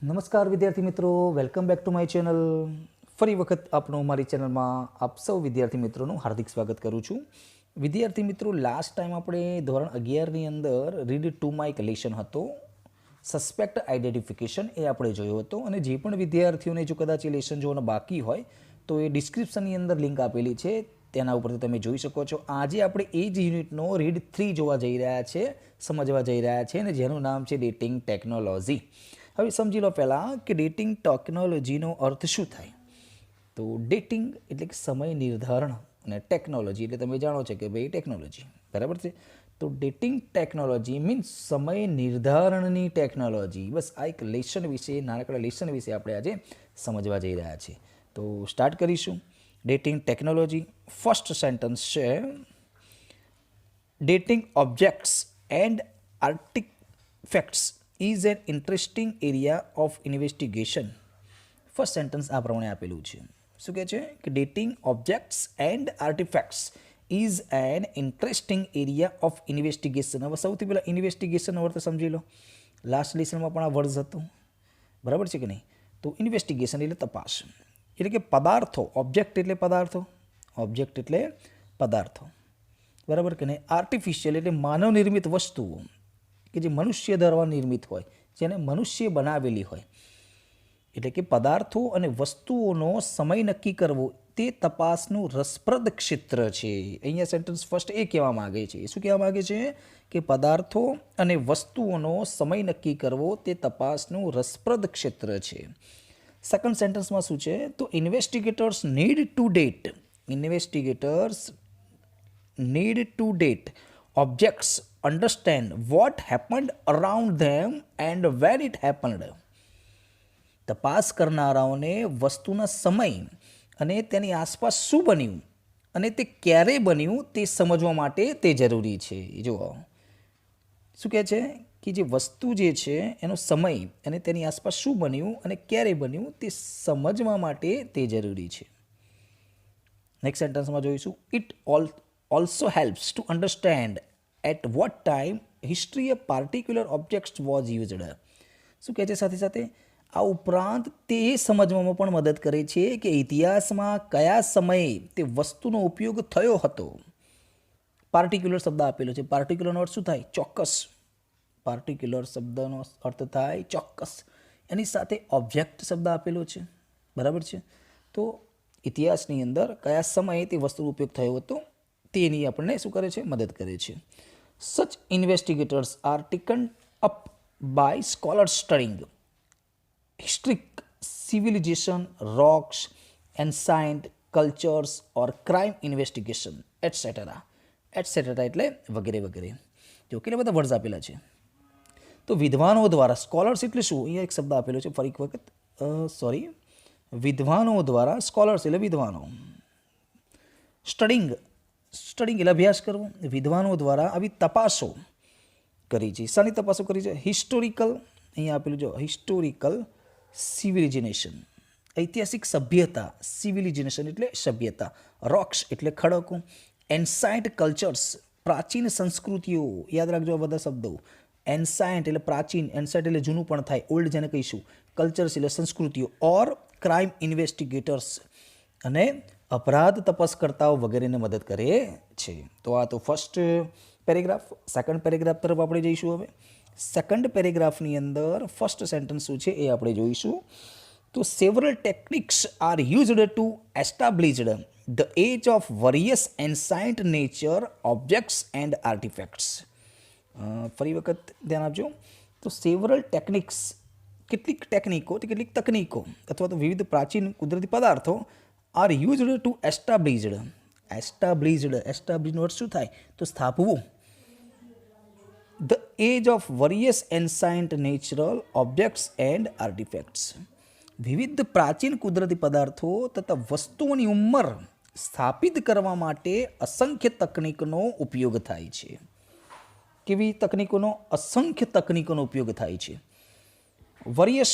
નમસ્કાર વિદ્યાર્થી મિત્રો, welcome back to my channel. ફરી વખત આપનું મારી ચેનલમાં આપ સૌ વિદ્યાર્થી મિત્રોનું હાર્દિક સ્વાગત કરું છું. વિદ્યાર્થી મિત્રો, લાસ્ટ ટાઈમ આપણે ધોરણ 11ની અંદર રીડ ટુ માય એક લેશન હતો, સસ્પેક્ટ આઈડેન્ટિફિકેશન, એ આપણે જોયો હતો. અને જે પણ વિદ્યાર્થીઓને જો કદાચ એ લેશન જોવાનું બાકી હોય તો એ ડિસ્ક્રિપ્શનની અંદર લિંક આપેલી છે, તેના ઉપરથી તમે જોઈ શકો છો. આજે આપણે એ જ યુનિટનો રીડ 3 જોવા જઈ રહ્યા છે, સમજવા જઈ રહ્યા છે, અને જેનું નામ છે ડેટિંગ ટેકનોલોજી. હવે સમજી લો પહેલાં કે ડેટિંગ ટેકનોલોજીનો અર્થ શું થાય. તો ડેટિંગ એટલે કે સમય નિર્ધારણ, અને ટેકનોલોજી એટલે તમે જાણો છો કે ભાઈ ટેકનોલોજી, બરાબર છે. તો ડેટિંગ ટેકનોલોજી મીન્સ સમય નિર્ધારણની ટેકનોલોજી. બસ આ એક લેશન વિશે, નાનકડા લેશન વિશે આપણે આજે સમજવા જઈ રહ્યા છીએ. તો સ્ટાર્ટ કરીશું. Dating technology. ફર્સ્ટ સેન્ટન્સ છે, dating objects and artefacts is an interesting area of investigation. First sentence આ પ્રમાણે આપેલું છે. શું કહે છે કે dating objects and artefacts is an interesting area of investigation. હવે સૌથી પહેલાં ઇન્વેસ્ટિગેશનનો અર્થ સમજી લો. લાસ્ટ લેસનમાં પણ આ વર્ડ હતું, બરાબર છે કે નહીં. તો ઇન્વેસ્ટિગેશન એટલે તપાસ, એટલે કે પદાર્થો. ઓબ્જેક્ટ એટલે પદાર્થો, ઓબ્જેક્ટ એટલે પદાર્થો, બરાબર કે નહીં. આર્ટિફિશિયલ એટલે માનવ નિર્મિત વસ્તુઓ કે જે મનુષ્ય દ્વારા નિર્મિત હોય, જેને મનુષ્ય બનાવેલી હોય. એટલે કે પદાર્થો અને વસ્તુઓનો સમય નક્કી કરવો તે તપાસનું રસપ્રદ ક્ષેત્ર છે. અહીંયા સેન્ટેન્સ ફર્સ્ટ એ કહેવા માગે છે. શું કહેવા માગે છે કે પદાર્થો અને વસ્તુઓનો સમય નક્કી કરવો તે તપાસનું રસપ્રદ ક્ષેત્ર છે. સેકન્ડ સેન્ટેન્સમાં શું છે, તો ઇન્વેસ્ટિગેટર્સ need to date. ઇન્વેસ્ટિગેટર્સ need to date objects, understand what happened around them and when it happened. તપાસ કરનારાઓને વસ્તુના સમય અને તેની આસપાસ શું બન્યું અને તે ક્યારે બન્યું તે સમજવા માટે તે જરૂરી છે. જુઓ શું કહે છે કે જે વસ્તુ જે છે એનો સમય અને તેની આસપાસ શું બન્યું અને ક્યારે બન્યું તે સમજવા માટે તે જરૂરી છે. નેક્સ્ટ સેન્ટેન્સમાં જોઈશું, it also helps to understand at what time history a particular object was used. શું કહે છે સાથે સાથે આ ઉપરાંત તે સમજવામાં પણ મદદ કરે છે કે ઇતિહાસમાં કયા સમયે તે વસ્તુનો ઉપયોગ થયો હતો. પાર્ટિક્યુલર શબ્દ આપેલો છે. પાર્ટિક્યુલરનો અર્થ શું થાય? ચોક્કસ. પાર્ટિક્યુલર શબ્દનો અર્થ થાય ચોક્કસ. એની સાથે ઓબ્જેક્ટ શબ્દ આપેલો છે, બરાબર છે. તો ઇતિહાસની અંદર કયા સમયે તે વસ્તુનો ઉપયોગ થયો હતો તેની આપણને શું કરે છે? મદદ કરે છે. Such investigators are taken up by scholars studying historic, civilization, rocks, ancient, cultures or crime investigation etcetera. Etcetera એટલે વગેરે વગેરે. જો કેટલા બધા વર્ડ્સ આપેલા છે. તો વિદ્વાનો દ્વારા, સ્કોલર્સ એટલે શું? અહીંયા એક શબ્દ આપેલો છે ફરી એક વખત, વિદ્વાનો દ્વારા, સ્કોલર્સ એટલે વિદ્વાનો. સ્ટડિંગ એટલે અભ્યાસ કરવો. વિદ્વાનો દ્વારા આવી તપાસો કરી છે. શાની તપાસો કરી છે? હિસ્ટોરિકલ, અહીંયા આપેલું જો હિસ્ટોરિકલ, સિવિલાઇઝેશન ઐતિહાસિક સભ્યતા, સિવિલાઇઝેશન એટલે સભ્યતા, રોક્સ એટલે ખડકો, એન્સાઇન્ટ કલ્ચર્સ પ્રાચીન સંસ્કૃતિઓ. યાદ રાખજો આ બધા શબ્દો. એન્સાઇન્ટ એટલે પ્રાચીન, એન્સાઇન્ટ એટલે જૂનું પણ થાય, ઓલ્ડ જેને કહીશું. કલ્ચર્સ એટલે સંસ્કૃતિઓ. ઓર ક્રાઇમ ઇન્વેસ્ટિગેટર્સ અને અપરાધ તપાસકર્તાઓ વગેરેને મદદ કરે છે. તો આ તો ફર્સ્ટ પેરેગ્રાફ. સેકન્ડ પેરેગ્રાફ તરફ આપણે જઈશું. હવે સેકન્ડ પેરેગ્રાફની અંદર ફર્સ્ટ સેન્ટેન્સ શું છે એ આપણે જોઈશું. તો several techniques are used to established the age of various ancient nature objects and artefacts. ફરી વખત ધ્યાન આપજો. તો સેવરલ ટેકનિક્સ, કેટલીક ટેકનિકો, કેટલીક તકનીકો અથવા તો વિવિધ પ્રાચીન કુદરતી પદાર્થો આર યુઝડ ટુ એસ્ટાબ્લિશ્ડ. એસ્ટાબ્લિશનો અર્થ શું થાય? તો સ્થાપવું. The age of various ancient natural objects and artefacts. વિવિધ પ્રાચીન કુદરતી પદાર્થો તથા વસ્તુઓની ઉંમર સ્થાપિત કરવા માટે અસંખ્ય તકનીકનો ઉપયોગ થાય છે. કેવી તકનીકોનો? અસંખ્ય તકનીકોનો ઉપયોગ થાય છે. વેરિયસ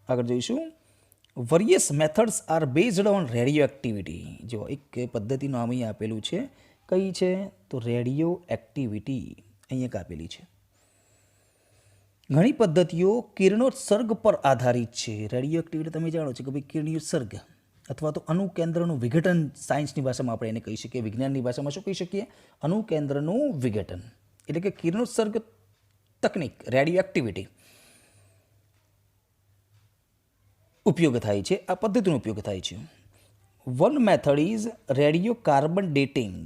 આગળ જોઈશું. Various methods are based on radioactivity. જો એક પદ્ધતિનું નામ અહીં આપેલું છે. કઈ છે? તો રેડિયો એક્ટિવિટી. અહીંયા કાપેલી છે. ઘણી પદ્ધતિઓ કિરણોત્સર્ગ પર આધારિત છે. રેડિયો એક્ટિવિટી તમે જાણો છો કે ભાઈ કિરણોત્સર્ગ અથવા તો અણુકેન્દ્રનું વિઘટન, સાયન્સની ભાષામાં આપણે એને કહી શકીએ, વિજ્ઞાનની ભાષામાં શું કહી શકીએ? અણુકેન્દ્રનું વિઘટન, એટલે કે કિરણોત્સર્ગ તકનીક, રેડિયો એક્ટિવિટી ઉપયોગ થાય છે. આ પદ્ધતિનો ઉપયોગ થાય છે. One method is radio carbon dating.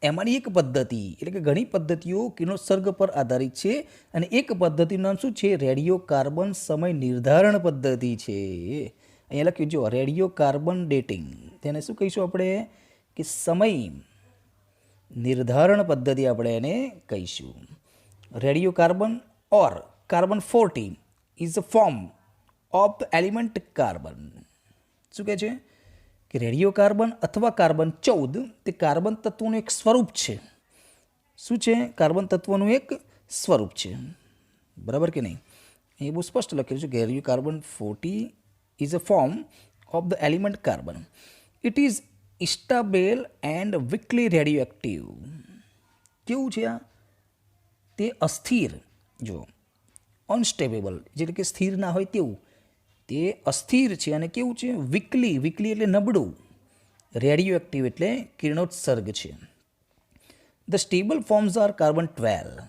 એમાંની એક પદ્ધતિ, એટલે કે ઘણી પદ્ધતિઓ કિરણોત્સર્ગ પર આધારિત છે અને એક પદ્ધતિનું નામ શું છે? રેડિયો કાર્બન સમય નિર્ધારણ પદ્ધતિ છે. અહીંયા લખ્યું જો રેડિયો કાર્બન ડેટિંગ, તેને શું કહીશું આપણે? કે સમય નિર્ધારણ પદ્ધતિ આપણે એને કહીશું. Radio carbon or carbon 40 is a form of the element carbon. શું કહે છે? કે રેડિયો કાર્બન અથવા કાર્બન 14 તે કાર્બન તત્વનું એક સ્વરૂપ છે. શું છે? કાર્બન તત્વનું એક સ્વરૂપ છે. બરાબર કે નહીં? એ બહુ સ્પષ્ટ લખેલું છે કે radio carbon 40 is a form of the element carbon. It is stable and weakly radioactive. કેવું છે આ? તે અસ્થિર, જો અનસ્ટેબલ, એટલે કે સ્થિર ના હોય તેવું, તે અસ્થિર છે અને કેવું છે? વીકલી. વીકલી એટલે નબળું. રેડિયો એક્ટિવ એટલે કિરણોત્સર્ગ છે. The stable forms are carbon 12,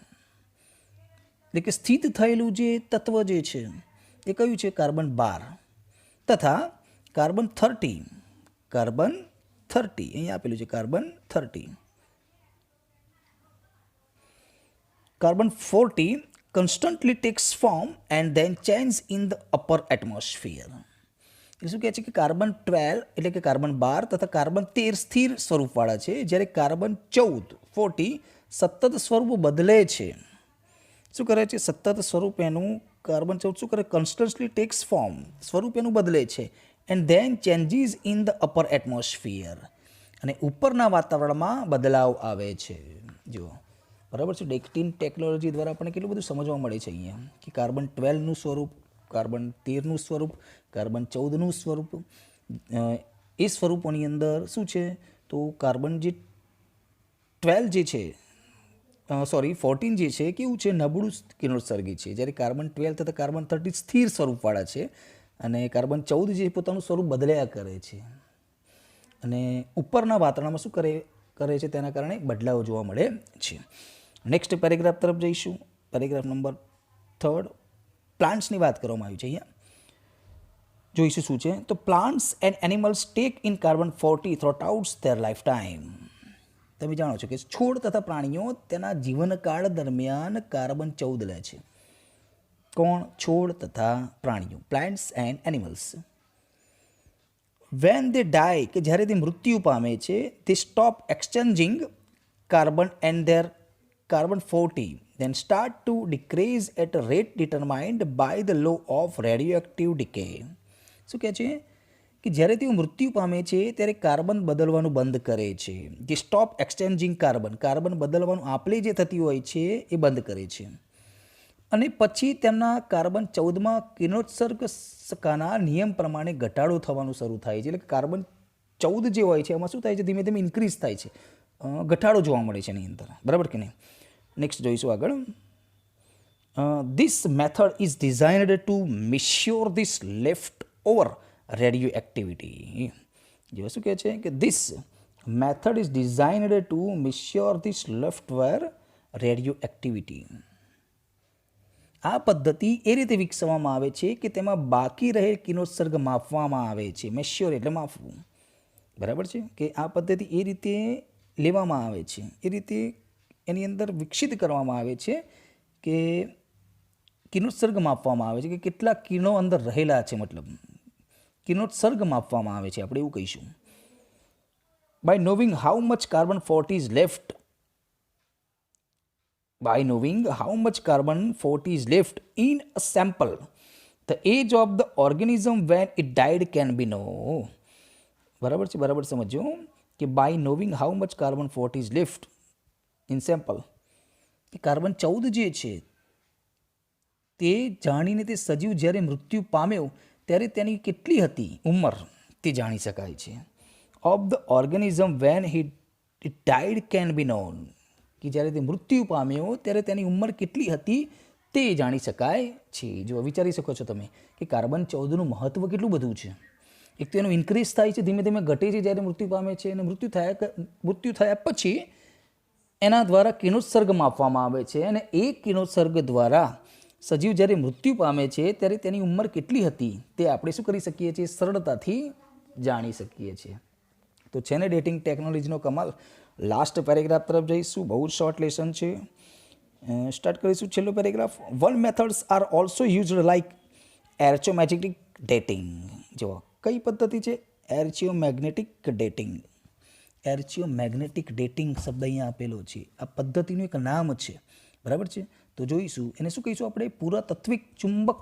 એટલે કે સ્થિત થયેલું જે તત્વ જે છે એ કયું છે? કાર્બન 12 તથા કાર્બન 30. કાર્બન 30 અહીંયા આપેલું છે, carbon 30. Carbon 40 constantly takes form and then change in the upper atmosphere. એટલે શું કહે છે કે કાર્બન 12 એટલે કે કાર્બન 12 તથા કાર્બન 13 સ્થિર સ્વરૂપવાળા છે, જ્યારે કાર્બન 40 સતત સ્વરૂપ બદલે છે. શું કરે છે? સતત સ્વરૂપ એનું કાર્બન 14 શું કરે? કન્સ્ટન્ટલી ટેક્સ ફોર્મ, સ્વરૂપ એનું બદલે છે. And then changes in the upper atmosphere, અને ઉપરના વાતાવરણમાં બદલાવ આવે છે. જુઓ, બરાબર છે. ડેક્ટિન ટેકનોલોજી દ્વારા આપણને કેટલું બધું સમજવા મળે છે અહીંયા કે કાર્બન 12નું સ્વરૂપ, કાર્બન 13નું સ્વરૂપ, કાર્બન 14નું સ્વરૂપ. એ સ્વરૂપોની અંદર શું છે? તો કાર્બન જે 12 જે છે, 14 જે છે કેવું છે? નબળું કિરણોત્સર્ગી છે, જ્યારે કાર્બન 12 તથા કાર્બન 30 સ્થિર સ્વરૂપવાળા છે અને કાર્બન 14 જે પોતાનું સ્વરૂપ બદલ્યા કરે છે અને ઉપરના વાતાવરણમાં શું કરે છે? તેના કારણે બદલાવ જોવા મળે છે. નેક્સ્ટ પેરેગ્રાફ તરફ જઈશું. પેરેગ્રાફ નંબર 3, પ્લાન્ટ્સની વાત કરવામાં આવી છે. અહીંયા જોઈશું શું છે? તો plants and animals take in carbon 40 throughout their lifetime. તમે જાણો છો કે છોડ તથા પ્રાણીઓ તેના જીવનકાળ દરમિયાન કાર્બન 14 લે છે. કોણ? છોડ તથા પ્રાણીઓ, plants and animals. When they die, કે જ્યારે તે મૃત્યુ પામે છે, તે stop exchanging carbon and their carbon 40 then start to decrease at a rate determined by the law of radioactive decay. શું કહે છે? કે જ્યારે તેઓ મૃત્યુ પામે છે ત્યારે કાર્બન બદલવાનું બંધ કરે છે. જે સ્ટોપ એક્સચેન્જિંગ કાર્બન, કાર્બન બદલવાનું આપલે જે થતી હોય છે એ બંધ કરે છે. અને પછી તેમના કાર્બન 14માં કિરણોત્સર્ગના નિયમ પ્રમાણે ઘટાડો થવાનું શરૂ થાય છે. એટલે કાર્બન 14 જે હોય છે એમાં શું થાય છે? ધીમે ધીમે ઇન્ક્રીઝ થાય છે, ઘટાડો જોવા મળે છે એની અંદર. બરાબર કે નહીં? નેક્સ્ટ જોઈશું આગળ. This method is designed to measure this left over radioactivity. જો શું કહે છે કે this method is designed to measure this left over radioactivity. આ પદ્ધતિ એ રીતે વિકસાવવામાં આવે છે કે તેમાં બાકી રહેલ કિરણોત્સર્ગ માપવામાં આવે છે. મેશ્યોર એટલે માપવું. બરાબર છે કે આ પદ્ધતિ એ રીતે લેવામાં આવે છે, એ રીતે એની અંદર વિકસિત કરવામાં આવે છે કે કિરણોત્સર્ગ માપવામાં આવે છે કે કેટલા કિરણો અંદર રહેલા છે, મતલબ કિરણોત્સર્ગ માપવામાં આવે છે, આપણે એવું કહીશું. By knowing how much carbon 40 is left, by knowing how much carbon 40 is left in a sample, the age of the organism when it died can be known. બરાબર છે? બરાબર સમજો કે by knowing how much carbon 40 is left in sample, કે carbon 14 જે છે તે જાણીને તે સજીવ જ્યારે મૃત્યુ પામ્યો ત્યારે તેની કેટલી હતી ઉંમર તે જાણી શકાય છે. Of the organism when it died can be known. કે જ્યારે તે મૃત્યુ પામ્યો ત્યારે તેની ઉંમર કેટલી હતી તે જાણી શકાય છે. જો વિચારી શકો છો તમે કે કાર્બન 14નું મહત્ત્વ કેટલું બધું છે. એક તો એનું ઇન્ક્રીઝ થાય છે, ધીમે ધીમે ઘટે છે જ્યારે મૃત્યુ પામે છે, અને મૃત્યુ થયા પછી એના દ્વારા કિરણોત્સર્ગ માપવામાં આવે છે, અને એ કિરણોત્સર્ગ દ્વારા સજીવ જ્યારે મૃત્યુ પામે છે ત્યારે તેની ઉંમર કેટલી હતી તે આપણે શું કરી શકીએ છીએ, સરળતાથી જાણી શકીએ છીએ. તો છે ને ડેટિંગ ટેકનોલોજીનો કમાલ. લાસ્ટ પેરેગ્રાફ તરફ જઈશું, બહુ જ શોર્ટ લેસન છે. સ્ટાર્ટ કરીશું છેલ્લો paragraph. One methods are also used like archaeomagnetic dating. જો કઈ પદ્ધતિ છે? એર્ચિયોમેગ્નેટિક ડેટિંગ. એર્ચિયોમેગ્નેટિક ડેટિંગ શબ્દ અહીંયા આપેલો છે. આ પદ્ધતિનું એક નામ છે, બરાબર છે. તો જોઈશું એને શું કહીશું આપણે, પુરાતત્વિક ચુંબકતા.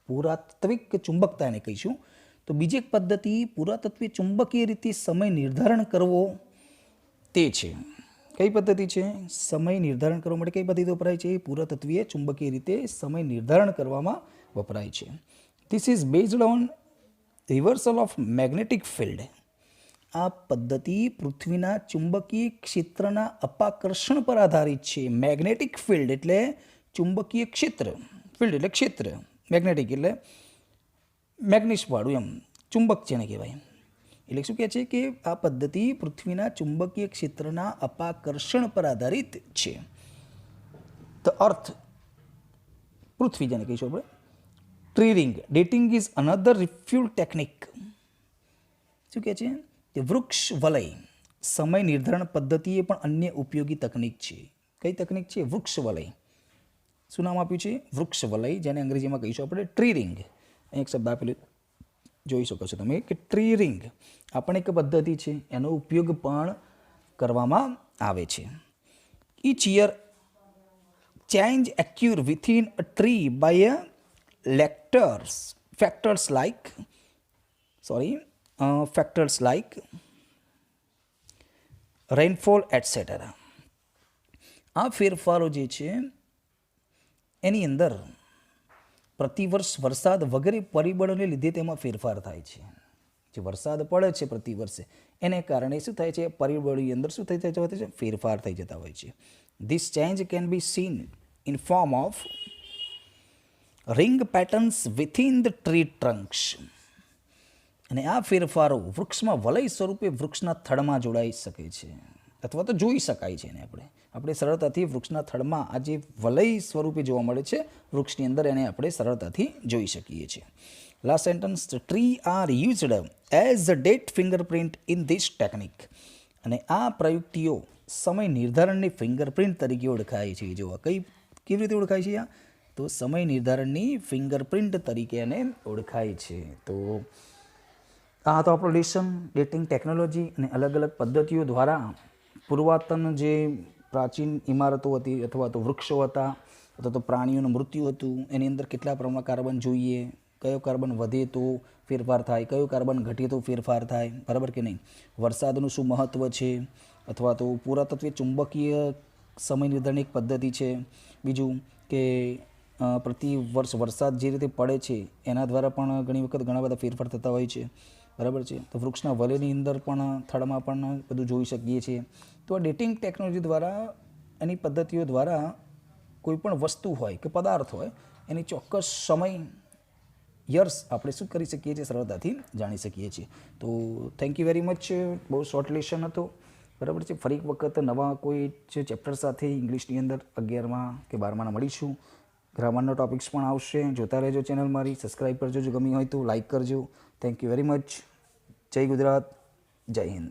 પુરાતત્વિક ચુંબકતા એને કહીશું. તો બીજી એક પદ્ધતિ પુરાતત્વીય ચુંબકીય રીતે સમય નિર્ધારણ કરવો તે છે. કઈ પદ્ધતિ છે? સમય નિર્ધારણ કરવા માટે કઈ પદ્ધતિ વપરાય છે? પુરાતત્વીય ચુંબકીય રીતે સમય નિર્ધારણ કરવામાં વપરાય છે. This is based on reversal of magnetic field. આ પદ્ધતિ પૃથ્વીના ચુંબકીય ક્ષેત્રના અપાકર્ષણ પર આધારિત છે. મેગ્નેટિક ફિલ્ડ એટલે ચુંબકીય ક્ષેત્ર, ફિલ્ડ એટલે ક્ષેત્ર, મેગ્નેટિક એટલે મેગ્નેટિકવાળું, એમ ચુંબક જેને કહેવાય. એટલે શું કહે છે કે આ પદ્ધતિ પૃથ્વીના ચુંબકીય ક્ષેત્રના અપાકર્ષણ પર આધારિત છે. ધ અર્થ, પૃથ્વી જેને કહીશું આપણે. Tree ring dating is another useful technique. શું કહે છે કે વૃક્ષ વલય સમય નિર્ધારણ પદ્ધતિ એ પણ અન્ય ઉપયોગી તકનિક છે. કઈ તકનિક છે? વૃક્ષ વલય. શું નામ આપ્યું છે? વૃક્ષ વલય, જેને અંગ્રેજીમાં કહીશું આપણે ટ્રી રિંગ. અહીં એક શબ્દ આપેલું જોઈ શકો છો તમે કે ટ્રી રિંગ આ પણ એક પદ્ધતિ છે, એનો ઉપયોગ પણ કરવામાં આવે છે. Each year change occur within a tree by a factors like rainfall etc. આ ફેરફારો જે છે એની અંદર પ્રતિવર્ષ વરસાદ વગેરે પરિબળોને લીધે તેમાં ફેરફાર થાય છે. જે વરસાદ પડે છે પ્રતિ વર્ષે એને કારણે શું થાય છે, પરિબળોની અંદર શું થઈ જતા હોય છે, ફેરફાર થઈ જતા હોય છે. This change can be scene in form of ring patterns within the tree trunks. અને આ ફેરફારો વૃક્ષમાં વલય સ્વરૂપે વૃક્ષના થડમાં જોડાઈ શકે છે અથવા તો જોઈ શકાય છે. એને આપણે સરળતાથી વૃક્ષના થડમાં આ જે વલય સ્વરૂપે જોવા મળે છે વૃક્ષની અંદર, એને આપણે સરળતાથી જોઈ શકીએ છીએ. Last sentence, tree are used as a date fingerprint in this technique. અને આ પ્રયુક્તિઓ સમય નિર્ધારણની ફિંગરપ્રિન્ટ તરીકે ઓળખાય છે. જો કેવી રીતે ઓળખાય છે? તો સમય નિર્ધારણની ફિંગરપ્રિન્ટ તરીકે એને ઓળખાય છે. તો આ તો આપણો લેસન ડેટિંગ ટેકનોલોજી અને અલગ અલગ પદ્ધતિઓ દ્વારા પુરાતન જે પ્રાચીન ઇમારતો હતી અથવા તો વૃક્ષો હતા અથવા તો પ્રાણીઓનું મૃત્યુ હતું, એની અંદર કેટલા પ્રમાણમાં કાર્બન જોઈએ, કયો કાર્બન વધે તો ફેરફાર થાય, કયો કાર્બન ઘટે તો ફેરફાર થાય, બરાબર કે નહીં, વરસાદનું શું મહત્ત્વ છે, અથવા તો પુરાતત્વીય ચુંબકીય સમય નિર્ધારણની એક પદ્ધતિ છે. બીજું કે પ્રતિ વર્ષ વરસાદ જે રીતે પડે છે એના દ્વારા પણ ઘણી વખત ઘણા બધા ફેરફાર થતા હોય છે, બરાબર છે. તો વૃક્ષના વલયની અંદર પણ થડમાં પણ બધું જોઈ શકીએ છીએ. તો આ ડેટિંગ ટેકનોલોજી દ્વારા, એની પદ્ધતિઓ દ્વારા કોઈ પણ વસ્તુ હોય કે પદાર્થ હોય એની ચોક્કસ સમય યર્સ આપણે શું કરી શકીએ છીએ, સરળતાથી જાણી શકીએ છીએ. તો થેન્ક યુ વેરી મચ. બહુ શોર્ટ લેશન હતો, બરાબર છે. ફરી એક વખત નવા કોઈ ચેપ્ટર સાથે ઇંગ્લિશની અંદર 11મા કે 12માના મળીશું. ગ્રામરનો ટોપિક્સ પણ આવશે. જોતા રહેજો ચેનલ મારી, સબસ્ક્રાઈબ કરજો. જો ગમી હોય તો લાઈક કરજો. Thank you very much. જય ગુજરાત, જય હિન્દ.